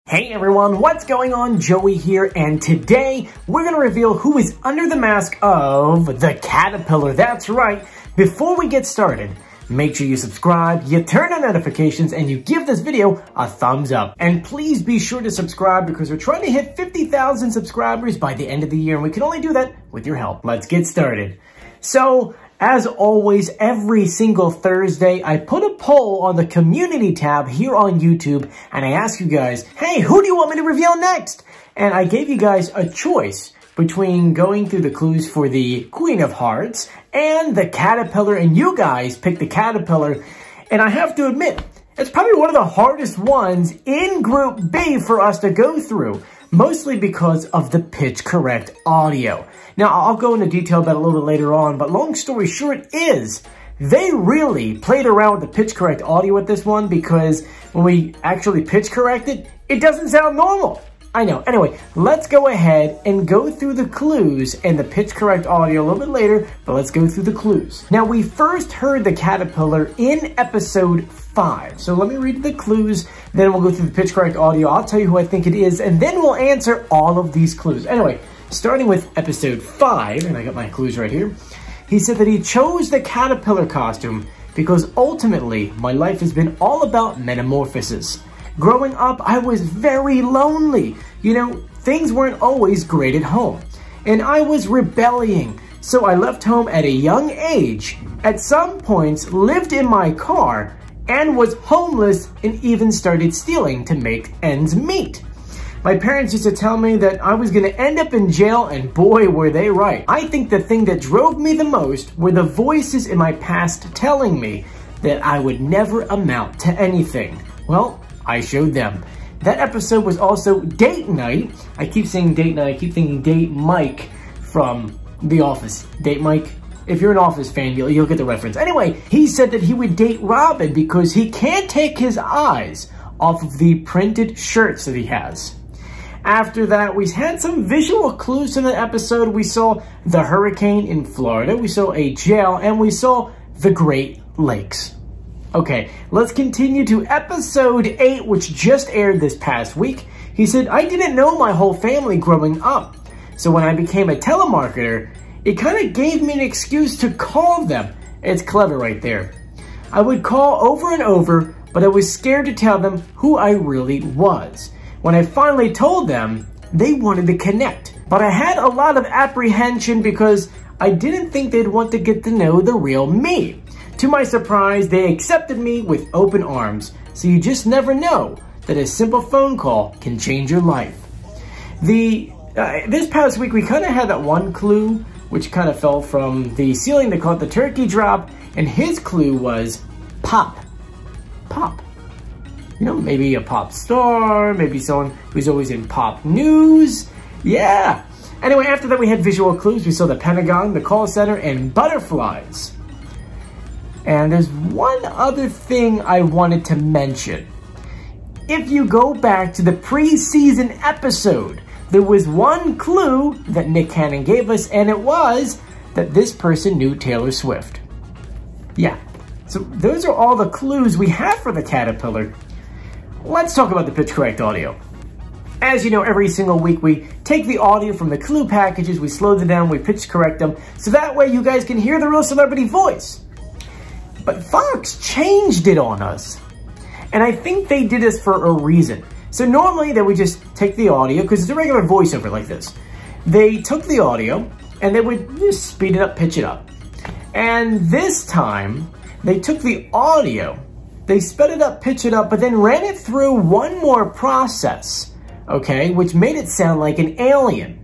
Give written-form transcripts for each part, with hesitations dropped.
Hey everyone, what's going on? Joey here, and today we're going to reveal who is under the mask of the caterpillar. That's right. Before we get started, make sure you subscribe, you turn on notifications, and you give this video a thumbs up. And please be sure to subscribe because we're trying to hit 50,000 subscribers by the end of the year, and we can only do that with your help. Let's get started. So, as always, every single Thursday, I put a poll on the community tab here on YouTube, and I ask you guys, hey, who do you want me to reveal next? And I gave you guys a choice between going through the clues for the Queen of Hearts and the caterpillar, and you guys picked the caterpillar. And I have to admit, it's probably one of the hardest ones in Group B for us to go through, mostly because of the pitch correct audio. Now, I'll go into detail about it a little bit later on, but long story short is, they really played around with the pitch correct audio with this one, because when we actually pitch correct it, it doesn't sound normal. I know. Anyway, let's go ahead and go through the clues and the pitch correct audio a little bit later, but let's go through the clues. Now, we first heard the caterpillar in episode 5. So let me read the clues, then we'll go through the pitch correct audio. I'll tell you who I think it is, and then we'll answer all of these clues. Anyway, starting with episode 5, and I got my clues right here. He said that he chose the caterpillar costume because ultimately my life has been all about metamorphosis. Growing up, I was very lonely. You know, things weren't always great at home. And I was rebelling. So I left home at a young age. At some points, lived in my car and was homeless and even started stealing to make ends meet. My parents used to tell me that I was going to end up in jail, and boy, were they right. I think the thing that drove me the most were the voices in my past telling me that I would never amount to anything. Well, I showed them. That episode was also date night. I keep saying date night, I keep thinking date Mike from The Office. Date Mike. If you're an Office fan, you'll get the reference. Anyway, he said that he would date Robin because he can't take his eyes off of the printed shirts that he has. After that, we had some visual clues to the episode. We saw the hurricane in Florida, we saw a jail, and we saw the Great Lakes. Okay, let's continue to episode 8, which just aired this past week. He said, I didn't know my whole family growing up. So when I became a telemarketer, it kind of gave me an excuse to call them. It's clever right there. I would call over and over, but I was scared to tell them who I really was. When I finally told them, they wanted to connect. But I had a lot of apprehension because I didn't think they'd want to get to know the real me. To my surprise, they accepted me with open arms. So you just never know that a simple phone call can change your life. This past week, we kind of had that one clue, which kind of fell from the ceiling. They call it the turkey drop. And his clue was pop. Pop. You know, maybe a pop star, maybe someone who's always in pop news. Yeah. Anyway, after that, we had visual clues. We saw the Pentagon, the call center, and butterflies. And there's one other thing I wanted to mention. If you go back to the preseason episode, there was one clue that Nick Cannon gave us, and it was that this person knew Taylor Swift. Yeah. So those are all the clues we have for the caterpillar. Let's talk about the pitch correct audio. As you know, every single week we take the audio from the clue packages, we slow them down, we pitch correct them, so that way you guys can hear the real celebrity voice. But Fox changed it on us. And I think they did this for a reason. So normally they would just take the audio, because it's a regular voiceover like this. They took the audio and they would just speed it up, pitch it up. And this time, they took the audio, they sped it up, pitched it up, but then ran it through one more process, okay, which made it sound like an alien.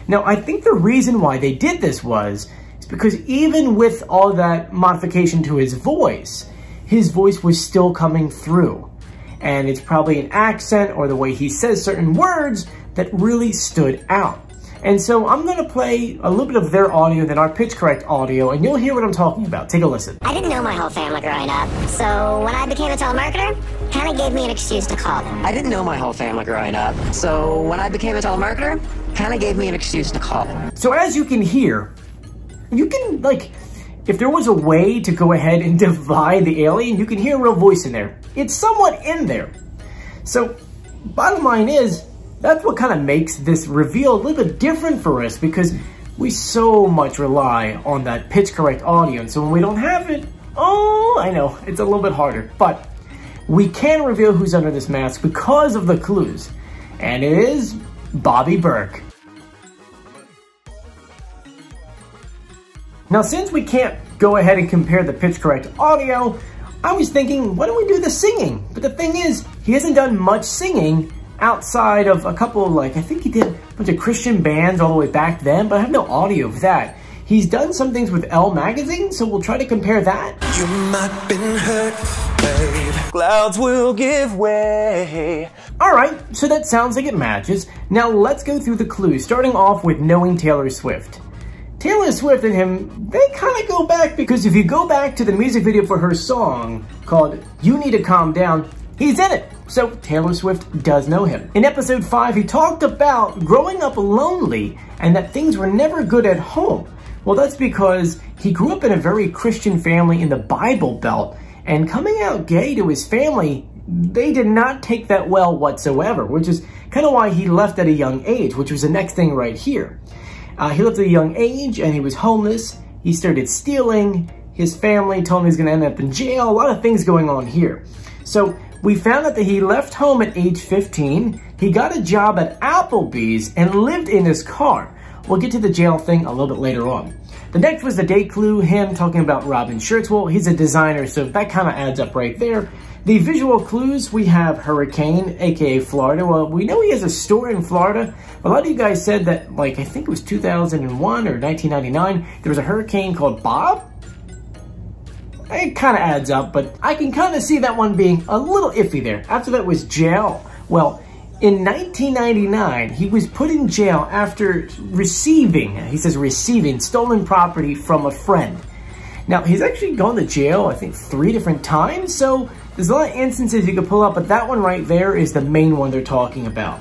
Now, I think the reason why they did this was because even with all that modification to his voice was still coming through. And it's probably an accent or the way he says certain words that really stood out. And so I'm going to play a little bit of their audio, then our pitch correct audio, and you'll hear what I'm talking about. Take a listen. I didn't know my whole family growing up, so when I became a telemarketer, kind of gave me an excuse to call them. I didn't know my whole family growing up, so when I became a telemarketer, kind of gave me an excuse to call them. So as you can hear, you can, like, if there was a way to go ahead and divide the alien, you can hear a real voice in there. It's somewhat in there. So bottom line is, that's what kind of makes this reveal a little bit different for us, because we so much rely on that pitch correct audio. And so when we don't have it, oh, I know, it's a little bit harder. But we can reveal who's under this mask because of the clues. And it is Bobby Burke. Now, since we can't go ahead and compare the pitch correct audio, I was thinking, why don't we do the singing? But the thing is, he hasn't done much singing outside of a couple, like, I think he did a bunch of Christian bands all the way back then, but I have no audio of that. He's done some things with Elle magazine, so we'll try to compare that. You might have been hurt, babe. Clouds will give way. All right, so that sounds like it matches. Now let's go through the clues, starting off with knowing Taylor Swift. Taylor Swift and him, they kind of go back, because if you go back to the music video for her song called You Need to Calm Down, he's in it. So Taylor Swift does know him. In episode 5, he talked about growing up lonely and that things were never good at home. Well, that's because he grew up in a very Christian family in the Bible Belt, and coming out gay to his family, they did not take that well whatsoever, which is kind of why he left at a young age, which was the next thing right here. He left at a young age and he was homeless. He started stealing. His family told him he was going to end up in jail. A lot of things going on here. So we found out that he left home at age 15. He got a job at Applebee's and lived in his car. We'll get to the jail thing a little bit later on. The next was the date clue, him talking about Robin shirts. Well, he's a designer, so that kind of adds up right there. The visual clues, we have Hurricane, aka Florida. Well, we know he has a store in Florida. A lot of you guys said that, like, I think it was 2001 or 1999, there was a hurricane called Bob. It kind of adds up, but I can kind of see that one being a little iffy there. After that was jail. Well, in 1999, he was put in jail after receiving, he says receiving, stolen property from a friend. Now, he's actually gone to jail, I think, 3 different times, so there's a lot of instances you could pull up, but that one right there is the main one they're talking about.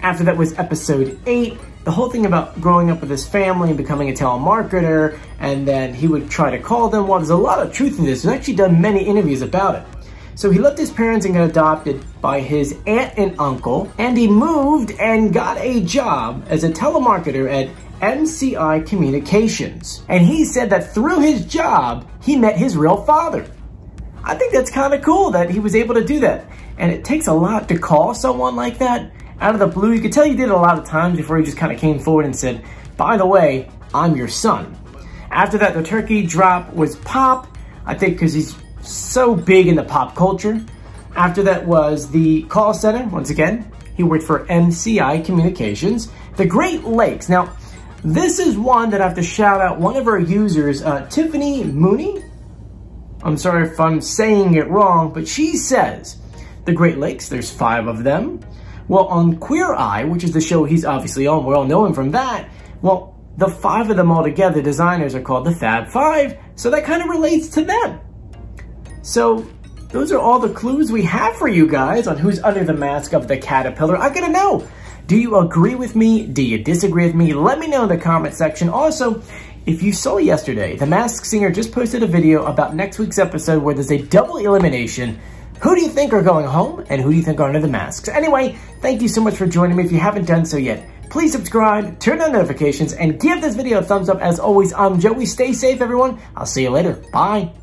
After that was episode 8, the whole thing about growing up with his family and becoming a telemarketer, and then he would try to call them. Well, there's a lot of truth in this. He's actually done many interviews about it. So he left his parents and got adopted by his aunt and uncle, and he moved and got a job as a telemarketer at MCI Communications. And he said that through his job, he met his real father. I think that's kind of cool that he was able to do that. And it takes a lot to call someone like that out of the blue. You could tell he did it a lot of times before he just kind of came forward and said, by the way, I'm your son. After that, the turkey drop was Pop, I think because he's so big in the pop culture. After that was the call center. Once again, he worked for MCI Communications. The Great Lakes. Now, this is one that I have to shout out one of our users, Tiffany Mooney. I'm sorry if I'm saying it wrong, but she says, the Great Lakes, there's 5 of them. Well, on Queer Eye, which is the show he's obviously on, we all know him from that, well, the 5 of them all together, designers, are called the Fab 5, so that kind of relates to them. So, those are all the clues we have for you guys on who's under the mask of the caterpillar. I gotta know, do you agree with me? Do you disagree with me? Let me know in the comment section. Also, if you saw yesterday, The Masked Singer just posted a video about next week's episode where there's a double elimination. Who do you think are going home, and who do you think are under the masks? Anyway, thank you so much for joining me. If you haven't done so yet, please subscribe, turn on notifications, and give this video a thumbs up. As always, I'm Joey. Stay safe, everyone. I'll see you later. Bye.